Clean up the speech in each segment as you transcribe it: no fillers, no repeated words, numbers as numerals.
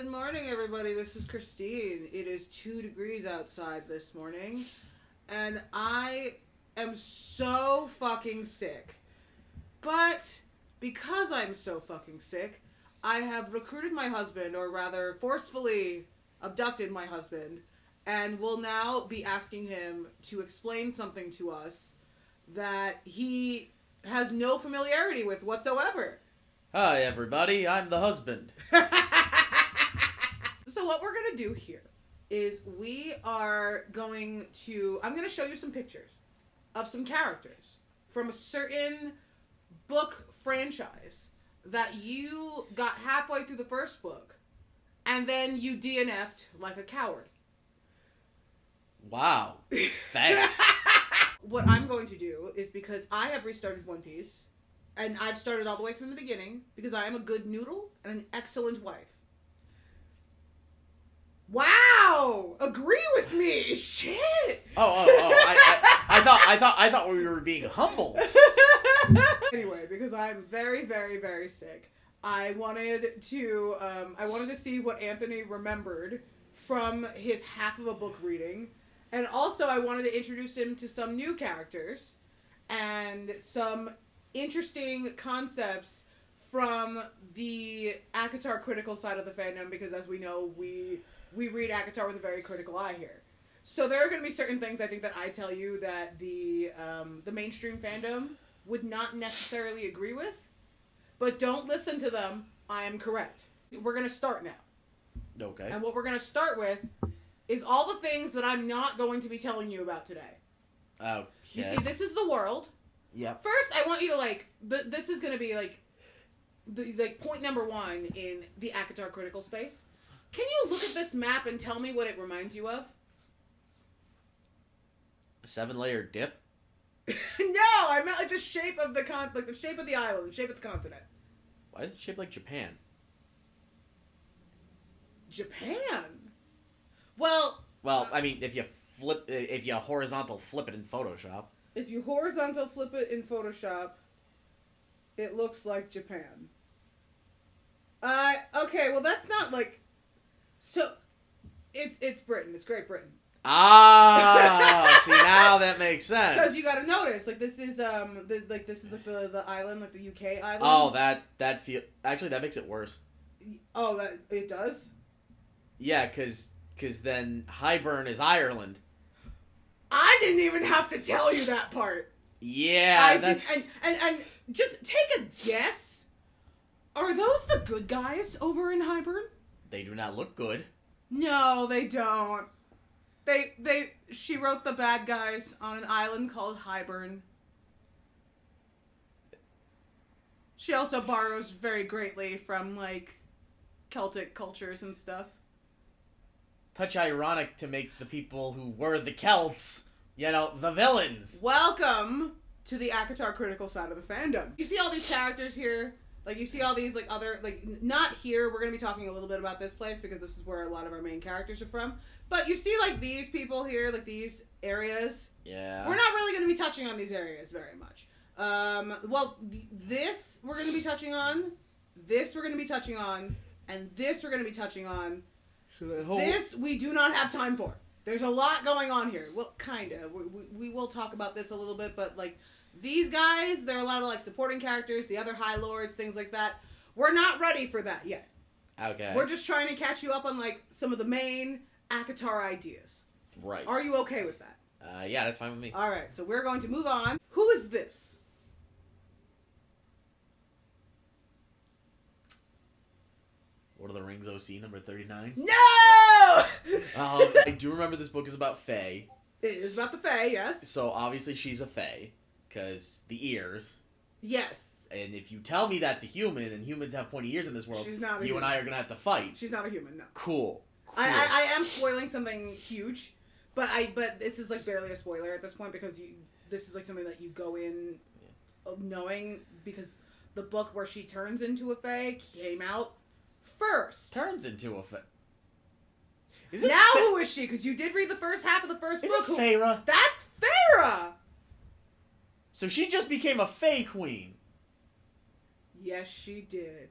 Good morning, everybody. This is Christine. It is 2 degrees outside this morning, and I am so fucking sick. But because I'm so fucking sick, I have recruited my husband, or rather forcefully abducted my husband, and will now be asking him to explain something to us that he has no familiarity with whatsoever. Hi, everybody. I'm the husband. So what we're going to do here is I'm going to show you some pictures of some characters from a certain book franchise that you got halfway through the first book and then you DNF'd like a coward. Wow. Thanks. What I'm going to do is, because I have restarted One Piece and I've started all the way from the beginning because I am a good noodle and an excellent wife. Wow! Agree with me! Shit! I thought we were being humble. Anyway, because I'm very, very, very sick, I wanted to see what Anthony remembered from his half of a book reading, and also I wanted to introduce him to some new characters and some interesting concepts from the ACOTAR critical side of the fandom, because as we know, we read ACOTAR with a very critical eye here. So there are going to be certain things I think that I tell you that the mainstream fandom would not necessarily agree with, but don't listen to them. I am correct. We're going to start now. Okay. And what we're going to start with is all the things that I'm not going to be telling you about today. Okay. You see, this is the world. Yep. First, I want you to this is going to be point number 1 in the ACOTAR critical space. Can you look at this map and tell me what it reminds you of? A 7-layer dip? No, I meant like the shape of the the shape of the island, the shape of the continent. Why is it shaped like Japan? Japan? Well, I mean, if you horizontal flip it in Photoshop. If you horizontal flip it in Photoshop, it looks like Japan. Okay, well that's not like... So, it's Britain. It's Great Britain. Ah, see, now that makes sense. Because you gotta notice, this is the island, like the UK island. Oh, actually, that makes it worse. Oh, that it does? Yeah, because then Highburn is Ireland. I didn't even have to tell you that part. Yeah, and just take a guess. Are those the good guys over in Highburn? They do not look good. No, they don't. She wrote the bad guys on an island called Highburn. She also borrows very greatly from, Celtic cultures and stuff. Touch ironic to make the people who were the Celts, the villains. Welcome to the ACOTAR critical side of the fandom. You see all these characters here? You see all these, other, not here, we're going to be talking a little bit about this place because this is where a lot of our main characters are from. But you see, these people here, these areas. Yeah. We're not really going to be touching on these areas very much. This we're going to be touching on, this we're going to be touching on, and this we're going to be touching on. This we do not have time for. There's a lot going on here. Well, kind of. We will talk about this a little bit, but, these guys, there are a lot of, supporting characters, the other High Lords, things like that. We're not ready for that yet. Okay. We're just trying to catch you up on, some of the main ACOTAR ideas. Right. Are you okay with that? Yeah, that's fine with me. All right, so we're going to move on. Who is this? Lord of the Rings OC number 39? No! I do remember this book is about Faye. It is about the Faye, yes. So obviously she's a Faye, because the ears. Yes. And if you tell me that's a human, and humans have pointy ears in this world, she's not a you human. And I are going to have to fight. She's not a human, no. Cool. I am spoiling something huge, but this is barely a spoiler at this point because this is something that you go in knowing, because the book where she turns into a Fae came out first. Turns into a Fae. Who is she? Because you did read the first half of the first book. Is this Feyre? That's Feyre! So she just became a Fae Queen. Yes, she did.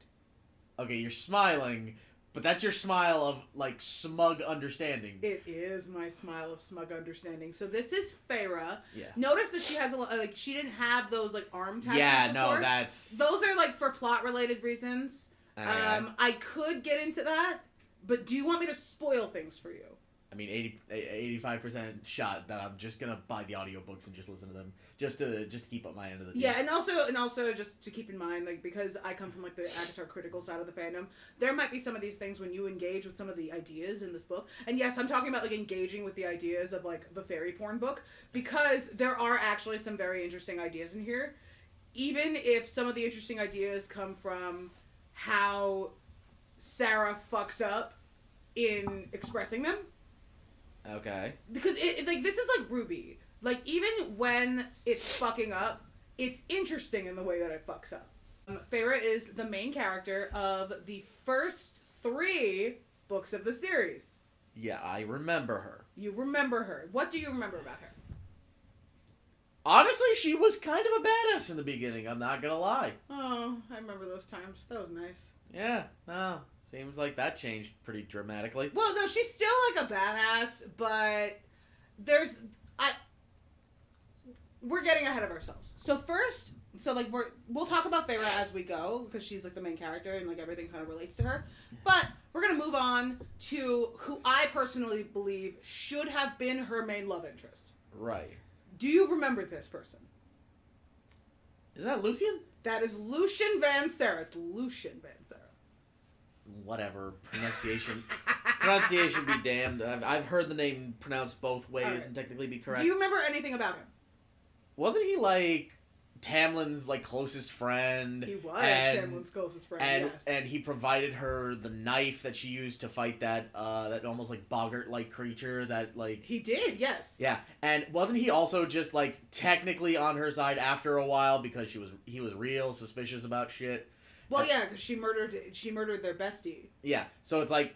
Okay, you're smiling, But that's your smile of, like, smug understanding. It is my smile of smug understanding. So this is Feyre. Yeah. Notice that she has like she didn't have those like arm tattoos. Yeah, before. no, that's those are like for plot related reasons. Okay. I could get into that, but do you want me to spoil things for you? I mean, 85% shot that I'm just gonna buy the audiobooks and just listen to them, just to keep up my end of the deal. Yeah, and also just to keep in mind, like, because I come from like the ACOTAR critical side of the fandom, there might be some of these things when you engage with some of the ideas in this book. And yes, I'm talking about like engaging with the ideas of like the fairy porn book, because there are actually some very interesting ideas in here, even if some of the interesting ideas come from how Sarah fucks up in expressing them. Okay. Because it like this is like Ruby. Like even when it's fucking up, it's interesting in the way that it fucks up. Feyre is the main character of the first 3 books of the series. Yeah, I remember her. You remember her. What do you remember about her? Honestly, she was kind of a badass in the beginning, I'm not gonna lie. Oh, I remember those times. That was nice. Yeah, no. Seems like that changed pretty dramatically. Well, no, she's still like a badass, but we're getting ahead of ourselves. So first, like we'll talk about Feyre as we go, because she's like the main character and like everything kind of relates to her. But we're gonna move on to who I personally believe should have been her main love interest. Right. Do you remember this person? Is that Lucien? That is Lucien Van Sarah. It's Lucien Van Sarah. Whatever. Pronunciation be damned. I've heard the name pronounced both ways and technically be correct. Do you remember anything about him? Wasn't he like Tamlin's like closest friend? He was Tamlin's closest friend. Yes. And he provided her the knife that she used to fight that almost like boggart like creature that like he did. Yes. Yeah, and wasn't he also just like technically on her side after a while because he was real suspicious about shit? Well, yeah, because she murdered their bestie. Yeah, so it's like,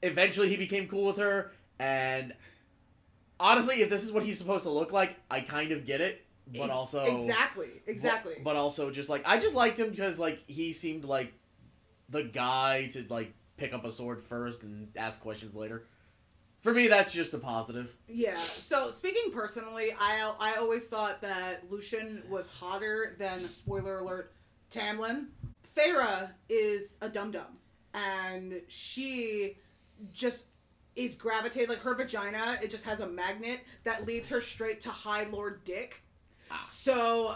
eventually he became cool with her, and honestly, if this is what he's supposed to look like, I kind of get it, but also... Exactly. But also, just, like, I just liked him because, like, he seemed like the guy to, like, pick up a sword first and ask questions later. For me, that's just a positive. Yeah, so speaking personally, I always thought that Lucien was hotter than, spoiler alert, Tamlin. Feyre is a dum-dum, and she just is gravitated, like her vagina, it just has a magnet that leads her straight to High Lord Dick. So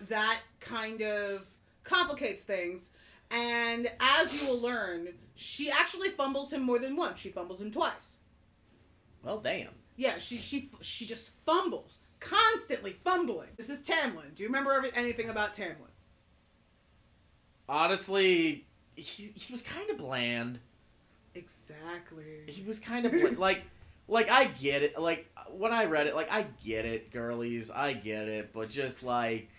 that kind of complicates things, and as you will learn, she actually fumbles him more than once. She fumbles him twice. Well, damn. Yeah, she just fumbles, constantly fumbling. This is Tamlin. Do you remember anything about Tamlin? Honestly, he was kind of bland. Exactly. He was kind of like I get it. Like when I read it, like I get it, girlies, I get it, but just like,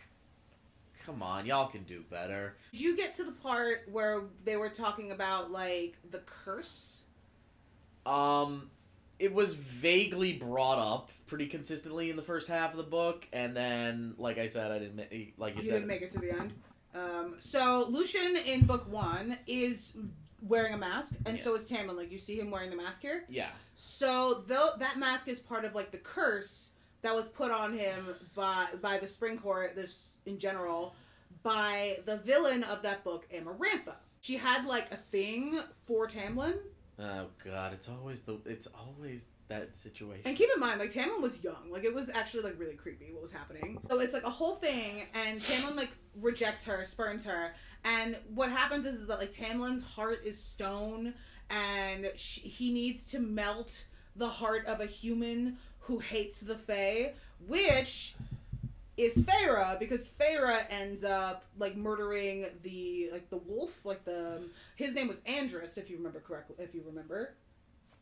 come on, y'all can do better. Did you get to the part where they were talking about like the curse? It was vaguely brought up pretty consistently in the first half of the book, and then, like I said, I didn't like you said. Didn't make it to the end. So Lucien in book 1 is wearing a mask, and so is Tamlin. Like you see him wearing the mask here. Yeah. So that mask is part of like the curse that was put on him by the Spring Court, this in general, by the villain of that book, Emerie. She had like a thing for Tamlin. Oh god, it's always that situation. And keep in mind, like Tamlin was young. Like it was actually like really creepy what was happening. So it's like a whole thing, and Tamlin like rejects her, spurns her, and what happens is that like Tamlin's heart is stone, and he needs to melt the heart of a human who hates the Fae, which is Feyre, because Feyre ends up like murdering the wolf, his name was Andrus, if you remember correctly. If you remember,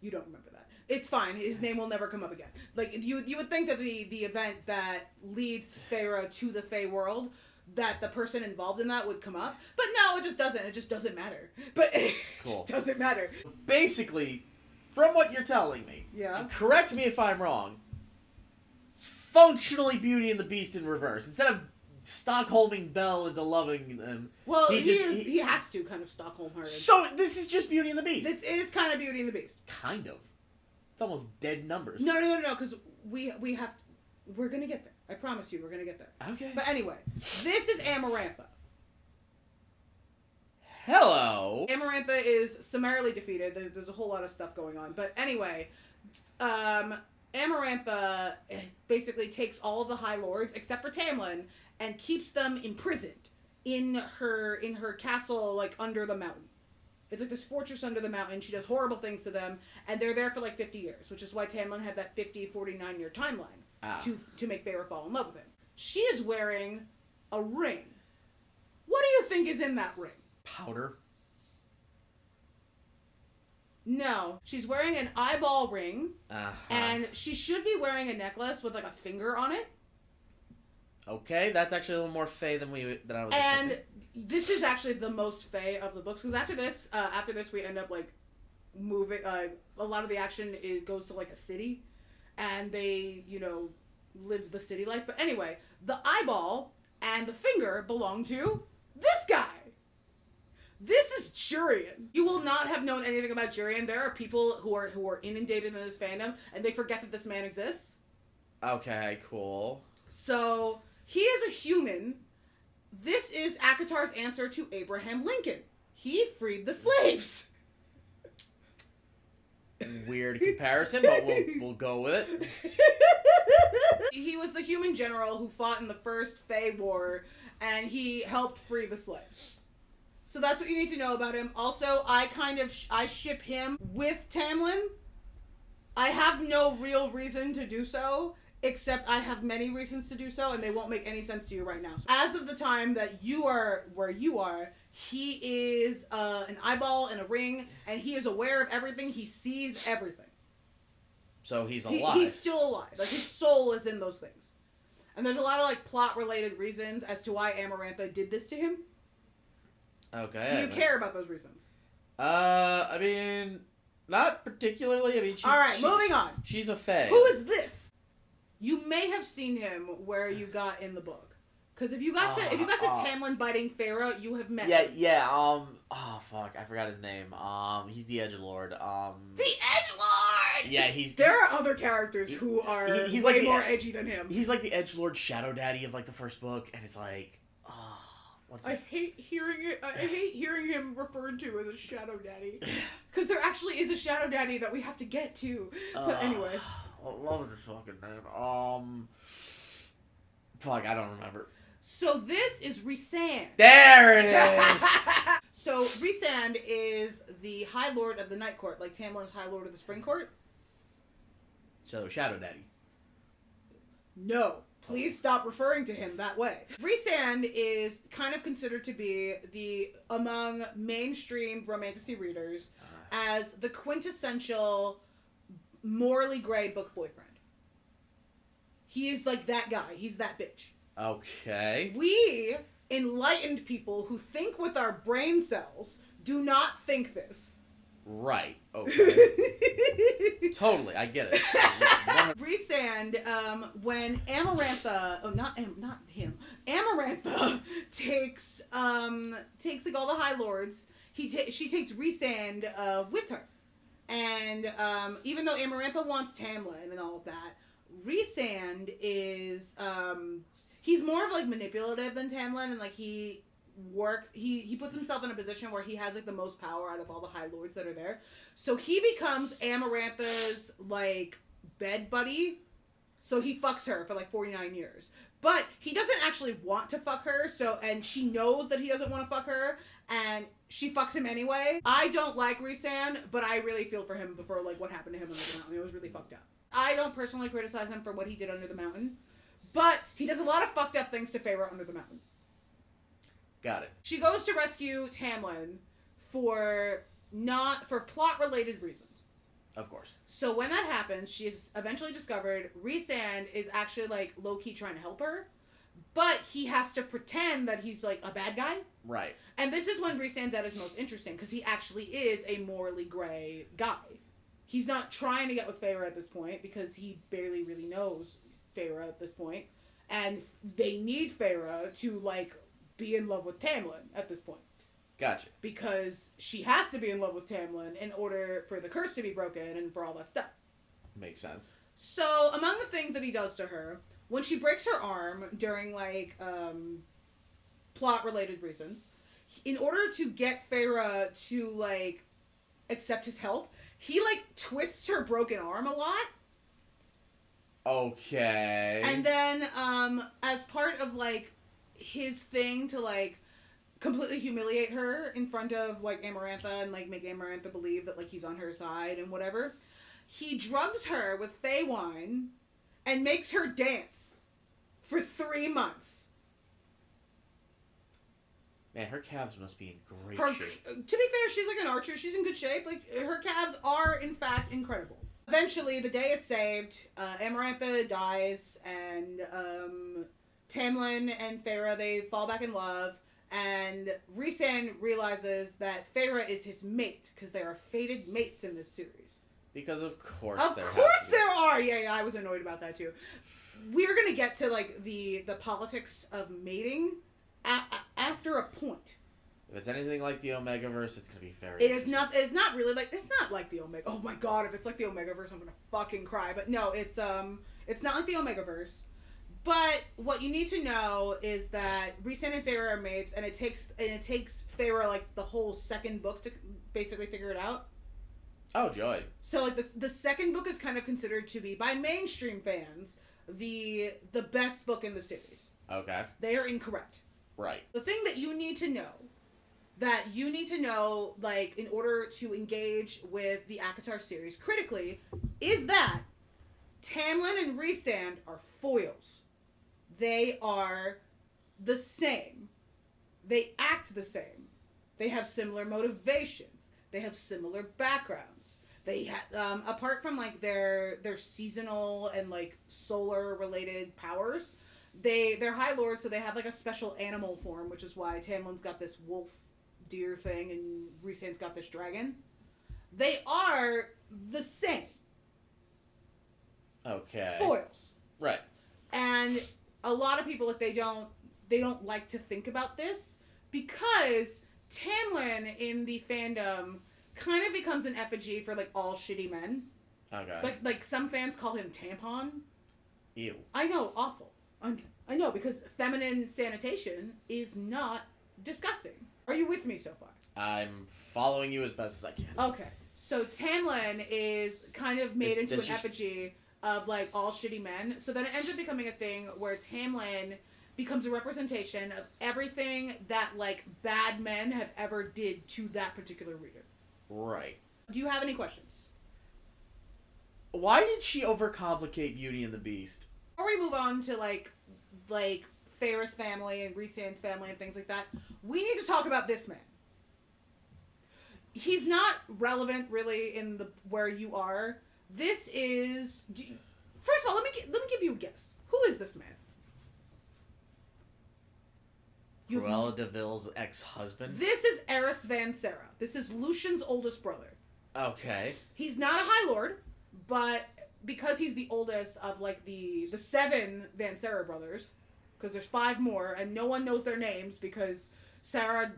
you don't remember that. It's fine. His name will never come up again. Like you would think that the event that leads Feyre to the Fae world, that the person involved in that would come up, but no, it just doesn't. It just doesn't matter. But it just doesn't matter. Basically, from what you're telling me, yeah. Correct me if I'm wrong. Functionally Beauty and the Beast in reverse. Instead of Stockholming Belle into loving them. Well, he has to kind of Stockholm her. So this is just Beauty and the Beast. This is kind of Beauty and the Beast. Kind of. It's almost dead numbers. No, because we're gonna get there. I promise you, we're gonna get there. Okay. But anyway, this is Amarantha. Hello. Amarantha is summarily defeated. There's a whole lot of stuff going on. But anyway, Amarantha basically takes all of the High Lords, except for Tamlin, and keeps them imprisoned in her castle, like, under the mountain. It's like this fortress under the mountain. She does horrible things to them, and they're there for like 50 years, which is why Tamlin had that 49 year timeline to make Feyre fall in love with him. She is wearing a ring. What do you think is in that ring? Powder. No, she's wearing an eyeball ring, and she should be wearing a necklace with like a finger on it. Okay, that's actually a little more Fae than I was And expecting. this is actually the most Fae of the books, because after this we end up like moving. A lot of the action goes to like a city, and they live the city life. But anyway, the eyeball and the finger belong to this guy. This is Jurian. You will not have known anything about Jurian. There are people who are inundated in this fandom, and they forget that this man exists. Okay, cool. So he is a human. This is ACOTAR's answer to Abraham Lincoln. He freed the slaves. Weird comparison, but we'll go with it. He was the human general who fought in the first Fey War, and he helped free the slaves. So that's what you need to know about him. Also, I ship him with Tamlin. I have no real reason to do so, except I have many reasons to do so, and they won't make any sense to you right now. So as of the time that you are where you are, he is an eyeball and a ring, and he is aware of everything. He sees everything. So he's alive. He's still alive. Like, his soul is in those things. And there's a lot of, like, plot-related reasons as to why Amarantha did this to him. Okay. Do you care about those reasons? I mean, not particularly. I mean, moving on. She's a Fae. Who is this? You may have seen him where you got in the book. Because if you got to Tamlin biting Feyre, you have met him. Yeah, oh fuck, I forgot his name. He's the Edgelord. The Edgelord! Yeah, there are other characters who are he's way like more edgy than him. He's like the Edgelord Shadow Daddy of like the first book, and it's like, what's this? I hate hearing it. I hate hearing him referred to as a Shadow Daddy. Because there actually is a Shadow Daddy that we have to get to. But anyway. What was his fucking name? Fuck, I don't remember. So this is Rhysand. There it is! So Rhysand is the High Lord of the Night Court, like Tamlin's High Lord of the Spring Court. So, Shadow Daddy. No. Please stop referring to him that way. Rhysand is kind of considered to be among mainstream romantasy readers as the quintessential morally gray book boyfriend. He is like that guy. He's that bitch. Okay. We, enlightened people who think with our brain cells, do not think this. Right. Okay. Totally, I get it. Rhysand, when Amarantha, Amarantha takes like all the High Lords, she takes Rhysand with her, and even though Amarantha wants Tamlin and all of that, Rhysand is he's more of like manipulative than Tamlin, and like he puts himself in a position where he has like the most power out of all the High Lords that are there. So he becomes Amarantha's like bed buddy. So he fucks her for like 49 years. But he doesn't actually want to fuck her, and she knows that he doesn't want to fuck her, and she fucks him anyway. I don't like Rhysand, but I really feel for him for like what happened to him under the mountain. It was really fucked up. I don't personally criticize him for what he did under the mountain, but he does a lot of fucked up things to Feyre under the mountain. Got it. She goes to rescue Tamlin for plot-related reasons. Of course. So when that happens, she is eventually discovered Rhysand is actually like low-key trying to help her, but he has to pretend that he's like a bad guy. Right. And this is when Rhysand's at his most interesting, because he actually is a morally gray guy. He's not trying to get with Feyre at this point, because he barely really knows Feyre at this point. and they need Feyre to like be in love with Tamlin at this point. Gotcha. Because she has to be in love with Tamlin in order for the curse to be broken and for all that stuff. Makes sense. So, among the things that he does to her, when she breaks her arm during, like, plot-related reasons, in order to get Feyre to, like, accept his help, he, like, twists her broken arm a lot. Okay. And then, as part of, like, his thing to, like, completely humiliate her in front of, like, Amarantha and, like, make Amarantha believe that, like, he's on her side and whatever, he drugs her with Fey wine and makes her dance for 3 months. Man, her calves must be in great shape. To be fair, she's like an archer. She's in good shape. Like, her calves are, in fact, incredible. Eventually, the day is saved. Amarantha dies, and Tamlin and Feyre, they fall back in love. And Rhysand realizes that Feyre is his mate, because they are fated mates in this series. Because of course there are! Yeah, I was annoyed about that too. We're gonna get to, like, the politics of mating after a point. If it's anything like the Omegaverse, it's gonna be very... It's not really like... It's not like the Omega... Oh my god, if it's like the Omegaverse, I'm gonna fucking cry. But no, it's not like the Omegaverse. But what you need to know is that Rhysand and Feyre are mates, and it takes Feyre, like, the whole second book to basically figure it out. Oh, joy. So, like, the second book is kind of considered to be, by mainstream fans, the best book in the series. Okay. They are incorrect. Right. The thing that you need to know, like, in order to engage with the ACOTAR series critically, is that Tamlin and Rhysand are foils. They are the same. They act the same. They have similar motivations. They have similar backgrounds. They have, apart from, like, their seasonal and, like, solar related powers, they're High Lords, so they have, like, a special animal form, which is why Tamlin's got this wolf deer thing and Rhysand's got this dragon. They are the same. Okay. Foils. Right. And a lot of people, like, they don't like to think about this because Tamlin in the fandom kind of becomes an effigy for, like, all shitty men. Okay. Like some fans call him Tampon. Ew. I know, awful. I know, because feminine sanitation is not disgusting. Are you with me so far? I'm following you as best as I can. Okay. So Tamlin is kind of made into an effigy of, like, all shitty men. So then it ends up becoming a thing where Tamlin becomes a representation of everything that, like, bad men have ever did to that particular reader. Right. Do you have any questions? Why did she overcomplicate Beauty and the Beast? Before we move on to, like Feyre's family and Rhysand's family and things like that, we need to talk about this man. He's not relevant, really, in the where you are. This is... First of all, let me give you a guess. Who is this man? Cruella de Vil's ex-husband? This is Eris Van Serra. This is Lucien's oldest brother. Okay. He's not a High Lord, but because he's the oldest of, like, the 7 Van Serra brothers, because there's 5 more, and no one knows their names because Sarah...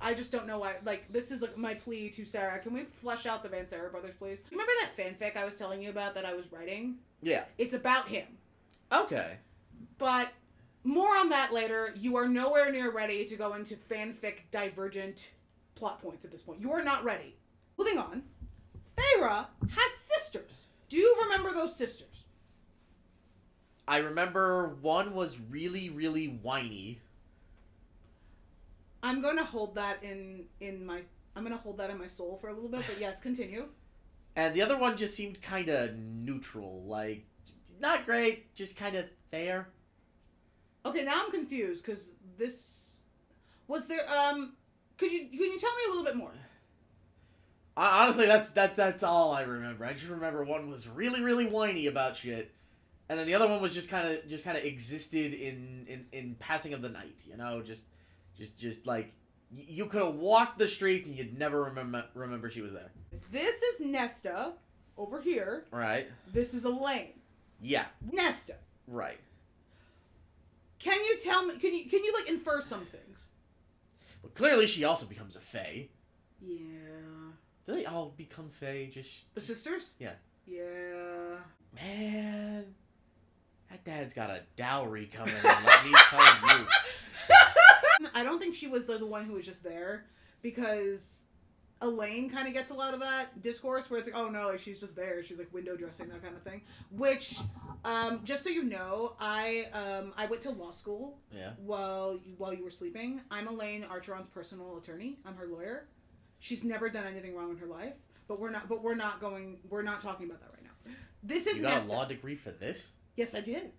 I just don't know why. Like, this is, like, my plea to Sarah. Can we flesh out the Van Serra brothers, please? You remember that fanfic I was telling you about that I was writing? Yeah. It's about him. Okay. But more on that later. You are nowhere near ready to go into fanfic divergent plot points at this point. You are not ready. Moving on. Feyre has sisters. Do you remember those sisters? I remember one was really, really whiny. I'm going to hold that in my soul for a little bit, but yes, continue. And the other one just seemed kind of neutral, like, not great, just kind of there. Okay, now I'm confused, because this... Was there, Can you tell me a little bit more? Honestly, that's all I remember. I just remember one was really, really whiny about shit, and then the other one was just kind of existed in passing of the night, you know, just like, you could have walked the streets and you'd never remember she was there. This is Nesta, over here. Right. This is Elain. Yeah. Nesta. Right. Can you tell me? Can you like infer some things? Well, clearly she also becomes a Fae. Yeah. Do they all become Fae? Just The sisters? Yeah. Yeah. Man, that dad's got a dowry coming in. Let me tell you. I don't think she was the one who was just there, because Elain kind of gets a lot of that discourse where it's like, oh no, like she's just there. She's like window dressing, that kind of thing. Which, just so you know, I went to law school. Yeah. While you were sleeping. I'm Elain Archeron's personal attorney. I'm her lawyer. She's never done anything wrong in her life. But we're not talking about that right now. This is You got Nesta. a law degree for this? Yes, I did.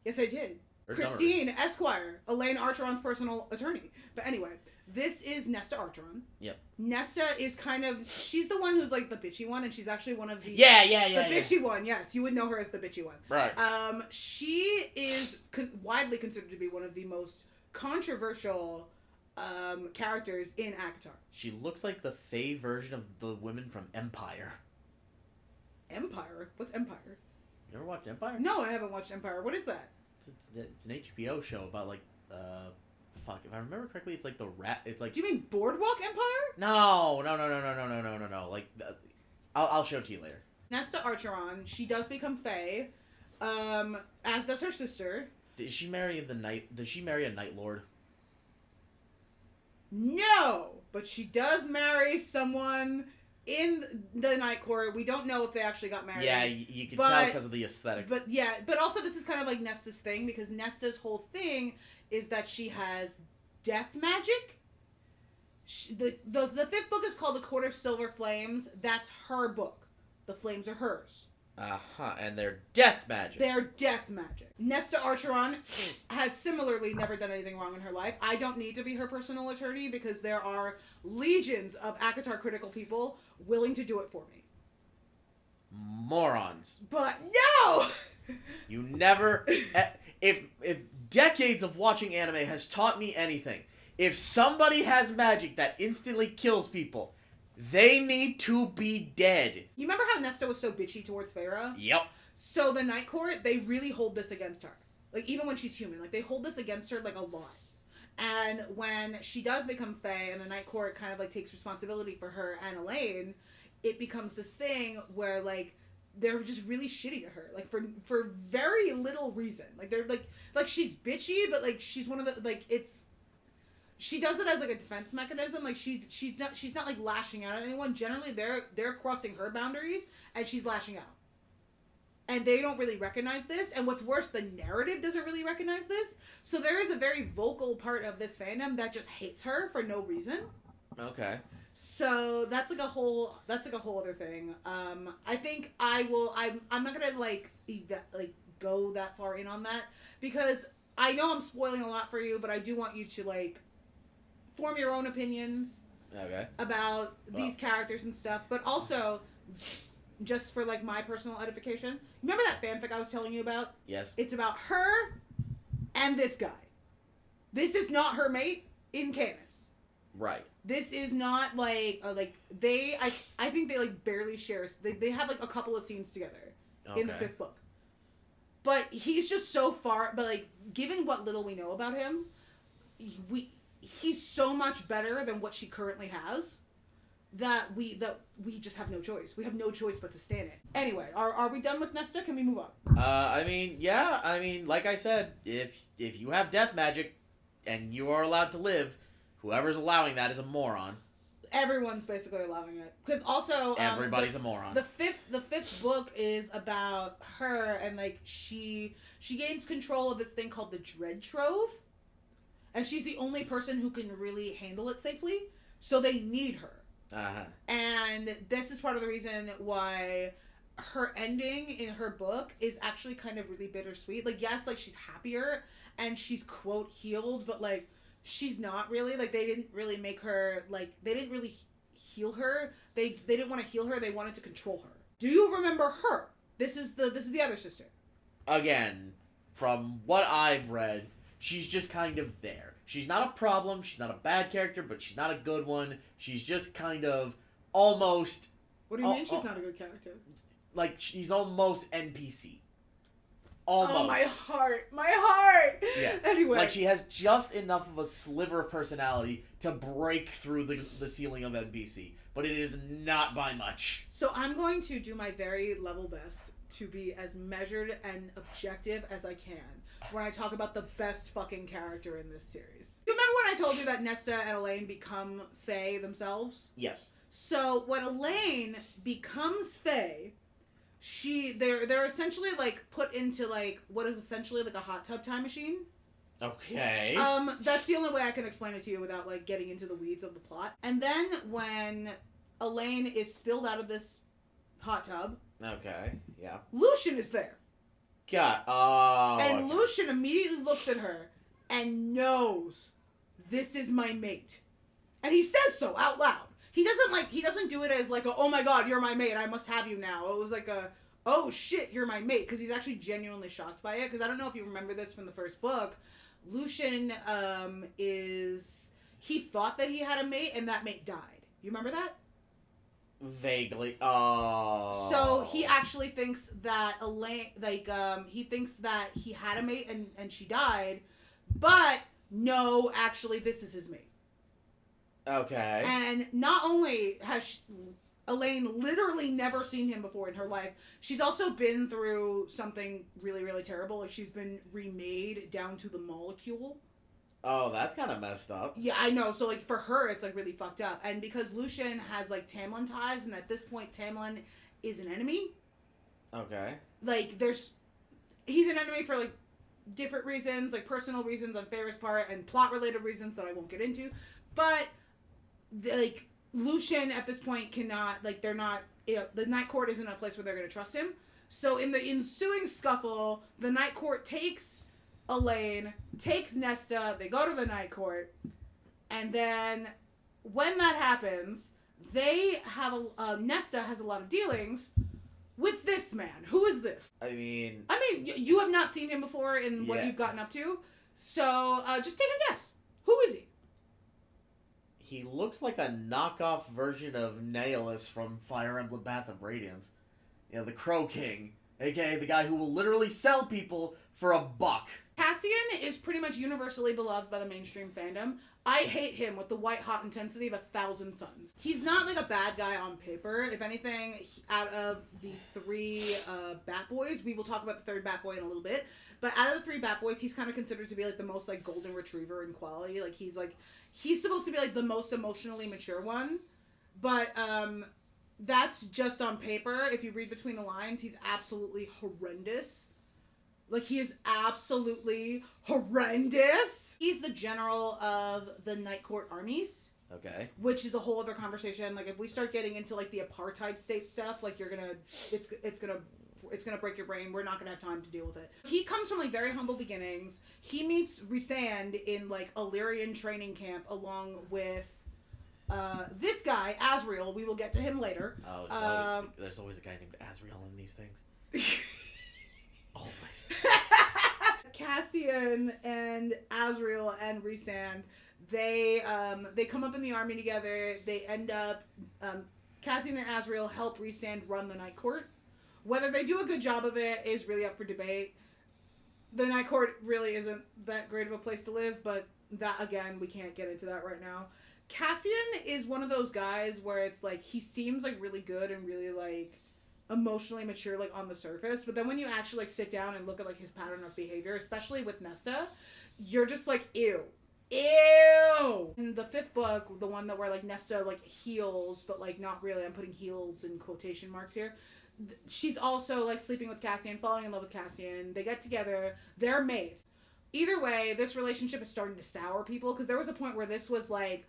Yes, I did. Or Christine, Esquire, Elain Archeron's personal attorney. But anyway, this is Nesta Archeron. Yep. Nesta is kind of, she's the one who's like the bitchy one, and she's actually one of the... The bitchy one, yes. You would know her as the bitchy one. Right. She is widely considered to be one of the most controversial characters in ACOTAR. She looks like the Fae version of the women from Empire. Empire? What's Empire? You ever watched Empire? No, I haven't watched Empire. What is that? It's an HBO show about like fuck, if I remember correctly, it's like the rat. It's like. Do you mean Boardwalk Empire? No. Like, I'll show it to you later. Nesta Archeron, she does become Fae, as does her sister. Does she marry a Night Lord? No, but she does marry someone in the Night Court. We don't know if they actually got married. Yeah, you can tell because of the aesthetic. But also this is kind of like Nesta's thing, because Nesta's whole thing is that she has death magic. The fifth book is called A Court of Silver Flames. That's her book. The flames are hers. And they're death magic. They're death magic. Nesta Archeron has similarly never done anything wrong in her life. I don't need to be her personal attorney because there are legions of ACOTAR critical people willing to do it for me. Morons. But no! You never... If decades of watching anime has taught me anything, if somebody has magic that instantly kills people, they need to be dead. You remember how Nesta was so bitchy towards Feyre? Yep. So the Night Court, they really hold this against her. Like, even when she's human. Like, they hold this against her, like, a lot. And when she does become Fae and the Night Court kind of, like, takes responsibility for her and Elain, it becomes this thing where, like, they're just really shitty to her. Like, for very little reason. Like, they're, like, she's bitchy, but, like, she's one of the, like, it's... She does it as like a defense mechanism. Like she's not like lashing out at anyone. Generally, they're crossing her boundaries and she's lashing out. And they don't really recognize this. And what's worse, the narrative doesn't really recognize this. So there is a very vocal part of this fandom that just hates her for no reason. Okay. So that's like a whole other thing. I think I'm not gonna like go that far in on that because I know I'm spoiling a lot for you, but I do want you to like form your own opinions about these characters and stuff, but also just for like my personal edification. Remember that fanfic I was telling you about? Yes. It's about her and this guy. This is not her mate in canon. Right. This is not like I think they like barely share. They have like a couple of scenes together in the fifth book. But he's just so far. But like, given what little we know about him, he's so much better than what she currently has that we just have no choice. We have no choice but to stand it. Anyway, are we done with Nesta? Can we move on? I mean, like I said, if you have death magic and you are allowed to live, whoever's allowing that is a moron. Everyone's basically allowing it because also everybody's a moron. The fifth book is about her and like she gains control of this thing called the Dread Trove, and she's the only person who can really handle it safely. So they need her. And this is part of the reason why her ending in her book is actually kind of really bittersweet. Like yes, like she's happier and she's quote healed, but like. She's not really like they didn't really make her like they didn't really heal her. They didn't want to heal her. They wanted to control her. Do you remember her? This is the other sister. Again, from what I've read, she's just kind of there. She's not a problem. She's not a bad character, but she's not a good one. She's just kind of almost. What do you mean she's not a good character? Like she's almost NPC. Almost. Oh, my heart. My heart. Yeah. Anyway. Like, she has just enough of a sliver of personality to break through the ceiling of NBC. But it is not by much. So I'm going to do my very level best to be as measured and objective as I can when I talk about the best fucking character in this series. You remember when I told you that Nesta and Elain become Fae themselves? Yes. So when Elain becomes Fae, they're essentially like put into like what is essentially like a hot tub time machine. Okay. That's the only way I can explain it to you without like getting into the weeds of the plot. And then when Elain is spilled out of this hot tub, okay, yeah. Lucien is there. God, oh. And okay. Lucien immediately looks at her and knows this is my mate. And he says so out loud. He doesn't do it as like a, oh my god, you're my mate, I must have you now. It was like a, oh shit, you're my mate. Because he's actually genuinely shocked by it. Because I don't know if you remember this from the first book. Lucien he thought that he had a mate and that mate died. You remember that? Vaguely. Oh. So he actually thinks that Elain, he thinks that he had a mate and she died, but no, actually this is his mate. Okay. And not only has Elain literally never seen him before in her life, she's also been through something really, really terrible. Like she's been remade down to the molecule. Oh, that's kind of messed up. Yeah, I know. So, like, for her, it's, like, really fucked up. And because Lucien has, like, Tamlin ties, and at this point, Tamlin is an enemy. Okay. Like, he's an enemy for, like, different reasons, like, personal reasons on Feyre's part, and plot-related reasons that I won't get into. But, like, Lucien, at this point, cannot, like, they're not, the Night Court isn't a place where they're going to trust him. So, in the ensuing scuffle, the Night Court takes Elain, takes Nesta, they go to the Night Court, and then when that happens, they have Nesta has a lot of dealings with this man. Who is this? I mean, you have not seen him before in what you've gotten up to, so just take a guess. Who is he? He looks like a knockoff version of Nihilus from Fire Emblem Path of Radiance. You know, the Crow King, aka the guy who will literally sell people for $1. Cassian is pretty much universally beloved by the mainstream fandom. I hate him with the white-hot intensity of 1,000 suns. He's not like a bad guy on paper. If anything, out of the 3 Bat Boys, we will talk about the 3rd Bat Boy in a little bit, but out of the 3 Bat Boys, he's kind of considered to be like the most like golden retriever in quality. Like he's supposed to be like the most emotionally mature one, but that's just on paper. If you read between the lines, he's absolutely horrendous. Like, he is absolutely horrendous. He's the general of the Night Court armies. Okay. Which is a whole other conversation. Like, if we start getting into, like, the apartheid state stuff, like, it's gonna break your brain. We're not gonna have time to deal with it. He comes from, like, very humble beginnings. He meets Rhysand in, like, Illyrian training camp along with this guy, Azriel. We will get to him later. Oh, there's always a guy named Azriel in these things. Always. Cassian and Azriel and Rhysand, they come up in the army together. They end up, Cassian and Azriel help Rhysand run the Night Court. Whether they do a good job of it is really up for debate. The Night Court really isn't that great of a place to live, but that, again, we can't get into that right now. Cassian is one of those guys where it's like, he seems like really good and really like emotionally mature, like, on the surface, but then when you actually, like, sit down and look at, like, his pattern of behavior, especially with Nesta, you're just like, ew. In the 5th book, the one that where, like, Nesta, like, heals, but, like, not really, I'm putting heals in quotation marks here, she's also, like, sleeping with Cassian, falling in love with Cassian, they get together, they're mates. Either way, this relationship is starting to sour people, because there was a point where this was, like,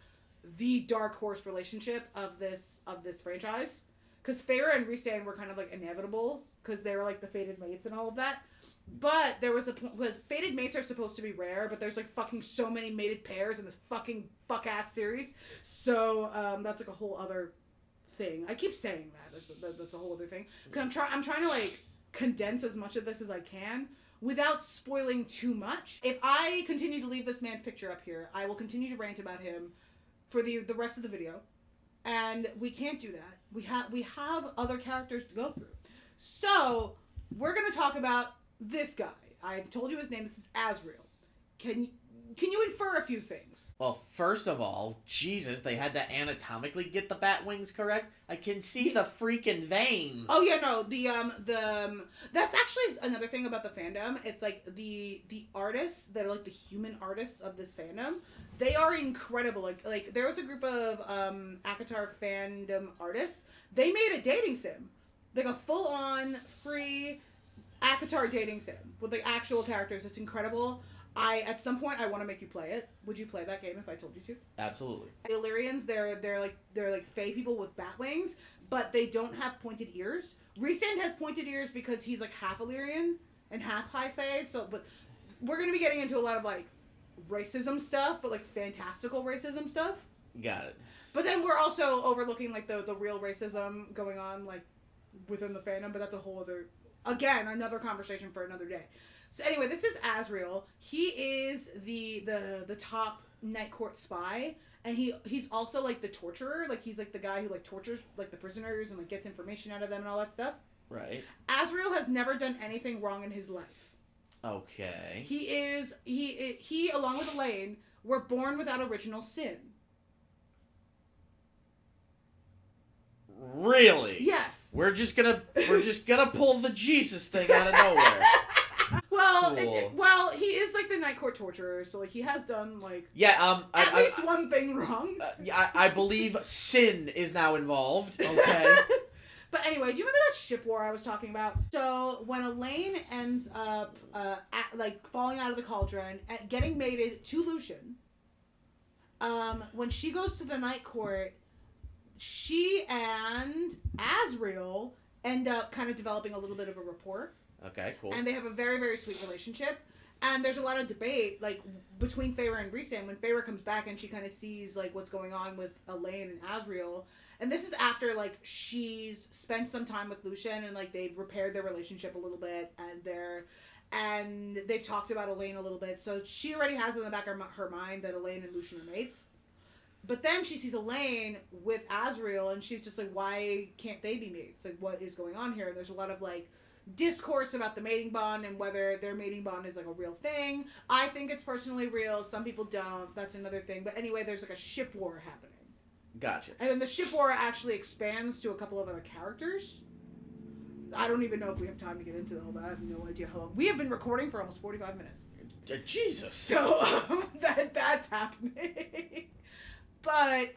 the dark horse relationship of this franchise. Because Feyre and Rhysand were kind of, like, inevitable, because they were, like, the fated mates and all of that. But there was a point, because fated mates are supposed to be rare, but there's, like, fucking so many mated pairs in this fucking fuck-ass series. So, that's, like, a whole other thing. I keep saying that. That's a whole other thing. Because I'm trying to, like, condense as much of this as I can without spoiling too much. If I continue to leave this man's picture up here, I will continue to rant about him for the rest of the video. And we can't do that. We have other characters to go through. So, we're going to talk about this guy. I've told you his name. This is Azriel. Can you infer a few things? Well, first of all, Jesus, they had to anatomically get the bat wings correct. I can see the freaking veins. Oh yeah, no, that's actually another thing about the fandom. It's like the artists that are like the human artists of this fandom, they are incredible. Like there was a group of ACOTAR fandom artists. They made a dating sim, like a full on free ACOTAR dating sim with like actual characters. It's incredible. At some point I want to make you play it. Would you play that game if I told you to? Absolutely. The Illyrians, they're like fey people with bat wings, but they don't have pointed ears. Rhysand has pointed ears because he's like half Illyrian and half high fae. So, but we're gonna be getting into a lot of like racism stuff, but like fantastical racism stuff. Got it. But then we're also overlooking like the real racism going on like within the fandom. But that's a whole other, again, another conversation for another day. So anyway, this is Azriel. He is the top Night Court spy, and he's also like the torturer. Like he's like the guy who like tortures like the prisoners and like gets information out of them and all that stuff. Right. Azriel has never done anything wrong in his life. Okay. He along with Elain were born without original sin. Really? Yes. We're just gonna pull the Jesus thing out of nowhere. Well, Cool. well, he is like the Night Court torturer, so like he has done like at least one thing wrong. I believe sin is now involved. Okay. But anyway, do you remember that ship war I was talking about? So when Elain ends up like falling out of the cauldron, getting mated to Lucien, when she goes to the Night Court, she and Azriel end up kind of developing a little bit of a rapport. Okay, cool. And they have a very, very sweet relationship. And there's a lot of debate, like, between Feyre and Rhysand. When Feyre comes back and she kind of sees, like, what's going on with Elain and Azriel. And this is after, like, she's spent some time with Lucien and, like, they've repaired their relationship a little bit. And they've talked about Elain a little bit. So she already has in the back of her mind that Elain and Lucien are mates. But then she sees Elain with Azriel and she's just like, why can't they be mates? Like, what is going on here? And there's a lot of, like, discourse about the mating bond and whether their mating bond is like a real thing. I think it's personally real. Some people don't. That's another thing. But anyway, there's like a ship war happening. Gotcha. And then the ship war actually expands to a couple of other characters. I don't even know if we have time to get into all that. I have no idea how long. We have been recording for almost 45 minutes. Jesus. So that's happening. But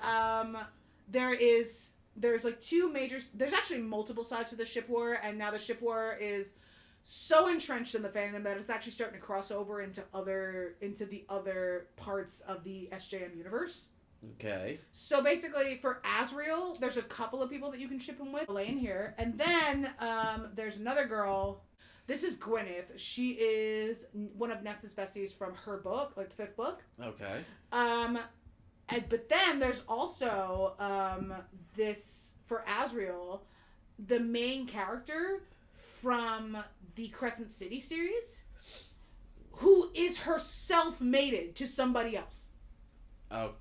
there's like two major, there's actually multiple sides to the ship war, and now the ship war is so entrenched in the fandom that it's actually starting to cross over into the other parts of the SJM universe. Okay. So basically for Azriel, there's a couple of people that you can ship him with, Elain here, and then there's another girl. This is Gwyneth. She is one of Nesta's besties from her book, like the 5th book. Okay. But then there's also this, for Azriel, the main character from the Crescent City series, who is herself mated to somebody else. Okay.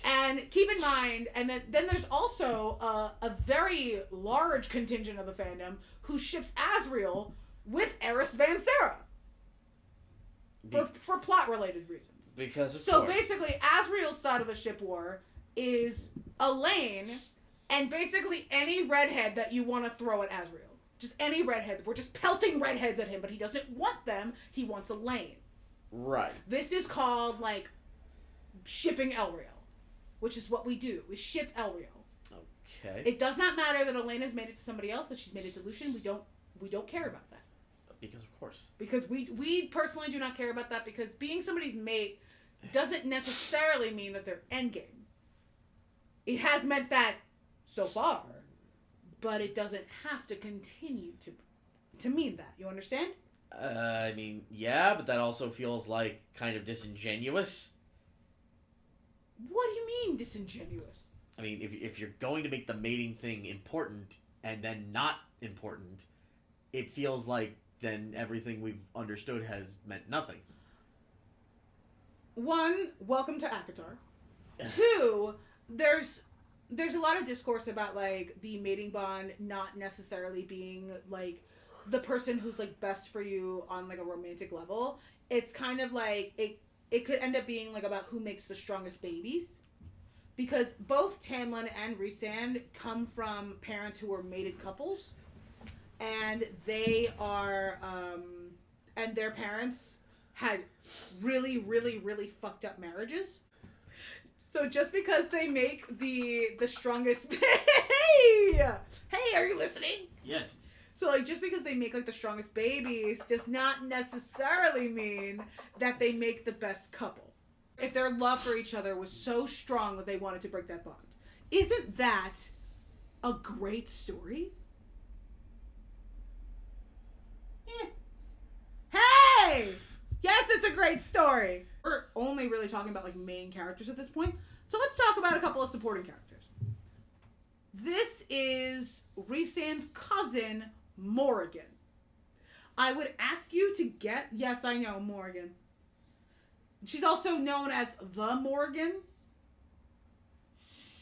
And keep in mind, and then there's also a very large contingent of the fandom who ships Azriel with Eris Van Sarah. For plot-related reasons. Because of So course. basically, Azriel's side of the ship war is Elain and basically any redhead that you want to throw at Azriel. Just any redhead. We're just pelting redheads at him, but he doesn't want them. He wants Elain. Right. This is called, like, shipping Elriel, which is what we do. We ship Elriel. Okay. It does not matter that Elain has made it to somebody else, that she's made it to Lucien. We don't care about that. Because of course. Because we personally do not care about that, because being somebody's mate doesn't necessarily mean that they're endgame. It has meant that so far, but it doesn't have to continue to mean that. You understand? I mean, yeah, but that also feels like kind of disingenuous. What do you mean disingenuous? I mean, if you're going to make the mating thing important and then not important, it feels like then everything we've understood has meant nothing. One, welcome to ACOTAR. Two, there's a lot of discourse about, like, the mating bond not necessarily being, like, the person who's like best for you on like a romantic level. It's kind of like it could end up being like about who makes the strongest babies, because both Tamlin and Rhysand come from parents who were mated couples, and they are and their parents had really, really, really fucked up marriages. So just because they make the strongest hey, are you listening? Yes. So like just because they make like the strongest babies does not necessarily mean that they make the best couple. If their love for each other was so strong that they wanted to break that bond. Isn't that a great story? Hey! Yes, it's a great story. We're only really talking about like main characters at this point. So let's talk about a couple of supporting characters. This is Rhysand's cousin, Morrigan. I would ask you to get... Yes, I know, Morrigan. She's also known as the Morrigan.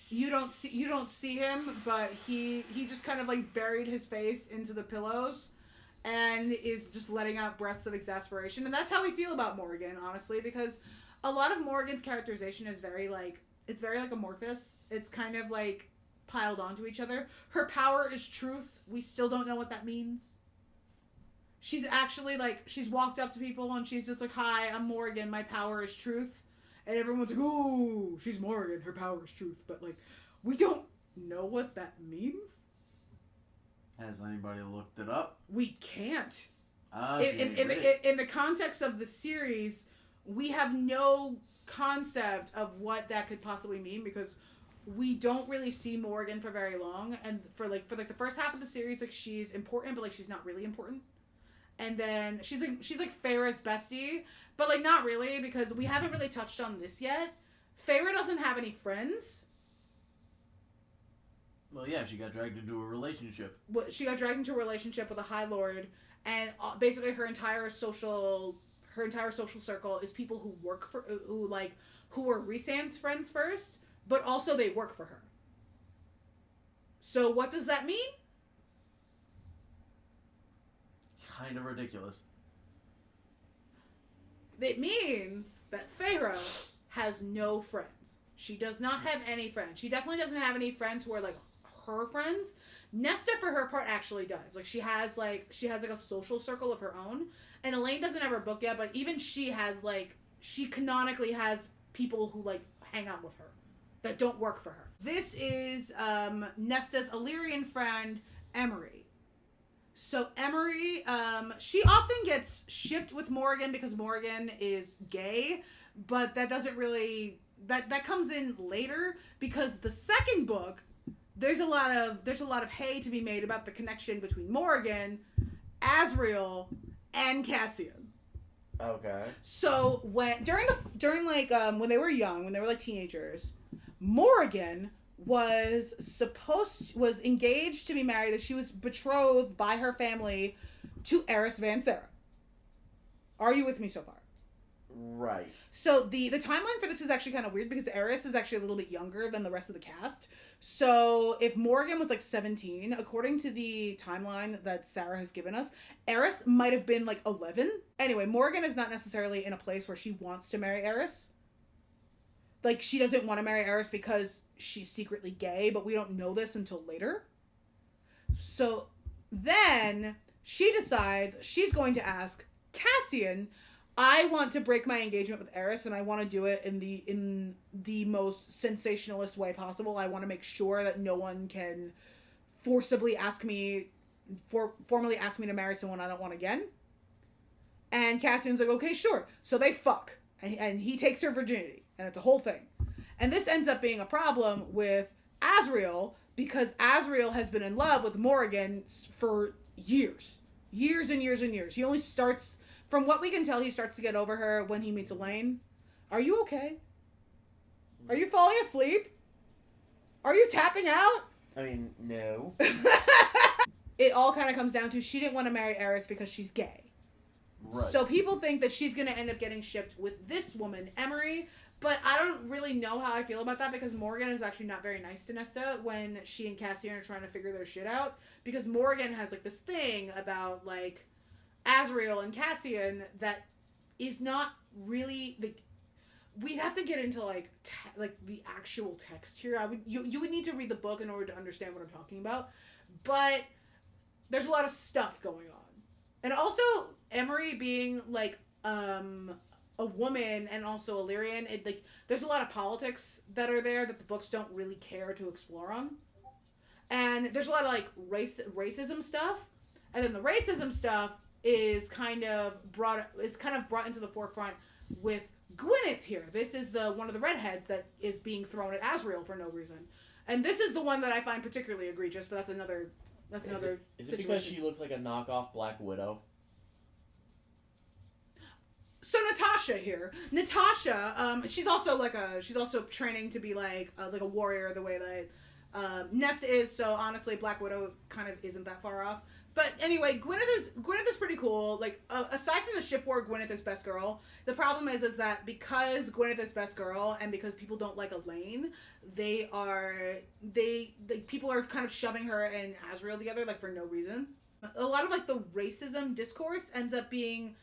You don't see him, but he just kind of like buried his face into the pillows and is just letting out breaths of exasperation. And that's how we feel about Morrigan, honestly, because a lot of Morrigan's characterization is very like amorphous. It's kind of like piled onto each other. Her power is truth. We still don't know what that means. She's actually like, she's walked up to people and she's just like, hi, I'm Morrigan, my power is truth. And everyone's like, ooh, she's Morrigan, her power is truth. But like, we don't know what that means. Has anybody looked it up? We can't. In the context of the series, we have no concept of what that could possibly mean, because we don't really see Morrigan for very long, and for the first half of the series, like she's important, but like she's not really important. And then she's like Feyre's bestie, but like not really, because we haven't really touched on this yet. Feyre doesn't have any friends. Well, yeah, she got dragged into a relationship. She got dragged into a relationship with a High Lord, and basically her entire social circle is people who work for, who were Rhysand's friends first, but also they work for her. So what does that mean? Kind of ridiculous. It means that Feyre has no friends. She does not have any friends. She definitely doesn't have any friends who are like her friends. Nesta, for her part, actually does. Like she has a social circle of her own. And Elain doesn't have her book yet, but even she has she canonically has people who like hang out with her that don't work for her. This is Nesta's Illyrian friend, Emerie. So Emerie, she often gets shipped with Morrigan because Morrigan is gay, but that doesn't really, that comes in later, because the second book, there's a lot of hay to be made about the connection between Morrigan, Azriel, and Cassian. Okay. So when during when they were young, when they were like teenagers, Morrigan was engaged to be married, that she was betrothed by her family to Eris Van Sarah. Are you with me so far? Right. So the timeline for this is actually kind of weird, because Eris is actually a little bit younger than the rest of the cast. So if Morrigan was like 17, according to the timeline that Sarah has given us, Eris might have been like 11. Anyway, Morrigan is not necessarily in a place where she wants to marry Eris. Like, she doesn't want to marry Eris because she's secretly gay, but we don't know this until later. So then she decides she's going to ask Cassian, I want to break my engagement with Eris, and I want to do it in the most sensationalist way possible. I want to make sure that no one can formally ask me to marry someone I don't want again. And Cassian's like, okay, sure. So they fuck, and he takes her virginity. And it's a whole thing. And this ends up being a problem with Azriel, because Azriel has been in love with Morrigan for years. Years and years and years. He only starts, from what we can tell, he starts to get over her when he meets Elain. Are you okay? Are you falling asleep? Are you tapping out? I mean, no. It all kind of comes down to she didn't want to marry Eris because she's gay. Right. So people think that she's going to end up getting shipped with this woman, Emerie, But I don't really know how I feel about that because Morgan is actually not very nice to Nesta when she and Cassian are trying to figure their shit out. Because Morgan has like this thing about like Azriel and Cassian that is not really like. We'd have to get into like like the actual text here. You would need to read the book in order to understand what I'm talking about. But there's a lot of stuff going on, and also Emerie being like a woman and also Illyrian, like there's a lot of politics that are there that the books don't really care to explore on, and there's a lot of like racism stuff, and then the racism stuff is kind of brought into the forefront with Gwyneth here. This is the one of the redheads that is being thrown at Azriel for no reason, and this is the one that I find particularly egregious. But that's another situation. Is it because she looks like a knockoff Black Widow? So Natasha here. Natasha, she's also training to be like a warrior the way that Nesta is. So honestly, Black Widow kind of isn't that far off. But anyway, Gwyneth is pretty cool. Like aside from the ship war, Gwyneth is best girl. The problem is that because Gwyneth is best girl and because people don't like Elain, people are kind of shoving her and Azriel together like for no reason. A lot of like the racism discourse ends up being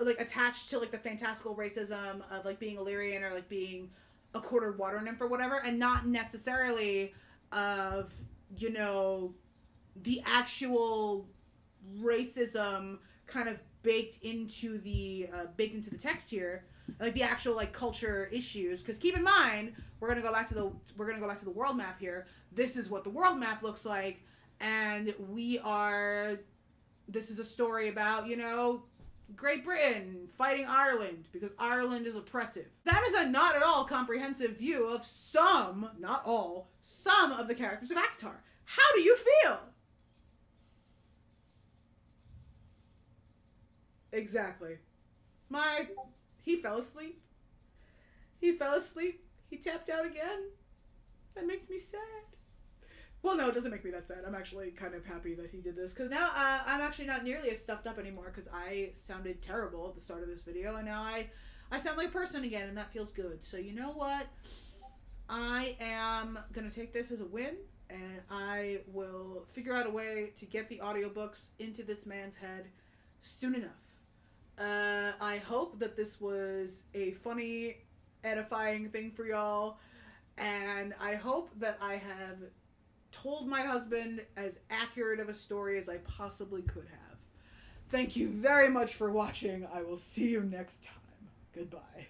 like attached to like the fantastical racism of like being Illyrian or like being a quarter water nymph or whatever, and not necessarily of, you know, the actual racism kind of baked into the text here, like the actual like culture issues. Because keep in mind, we're gonna go back to the world map here. This is what the world map looks like, and this is a story about, you know, Great Britain fighting Ireland because Ireland is oppressive. That is a not at all comprehensive view of some of the characters of ACOTAR. How do you feel? Exactly. He fell asleep. He tapped out again. That makes me sad. Well, no, it doesn't make me that sad. I'm actually kind of happy that he did this because now I'm actually not nearly as stuffed up anymore because I sounded terrible at the start of this video, and now I sound like a person again, and that feels good. So you know what? I am going to take this as a win, and I will figure out a way to get the audiobooks into this man's head soon enough. I hope that this was a funny, edifying thing for y'all, and I hope that I have told my husband as accurate of a story as I possibly could have. Thank you very much for watching. I will see you next time. Goodbye.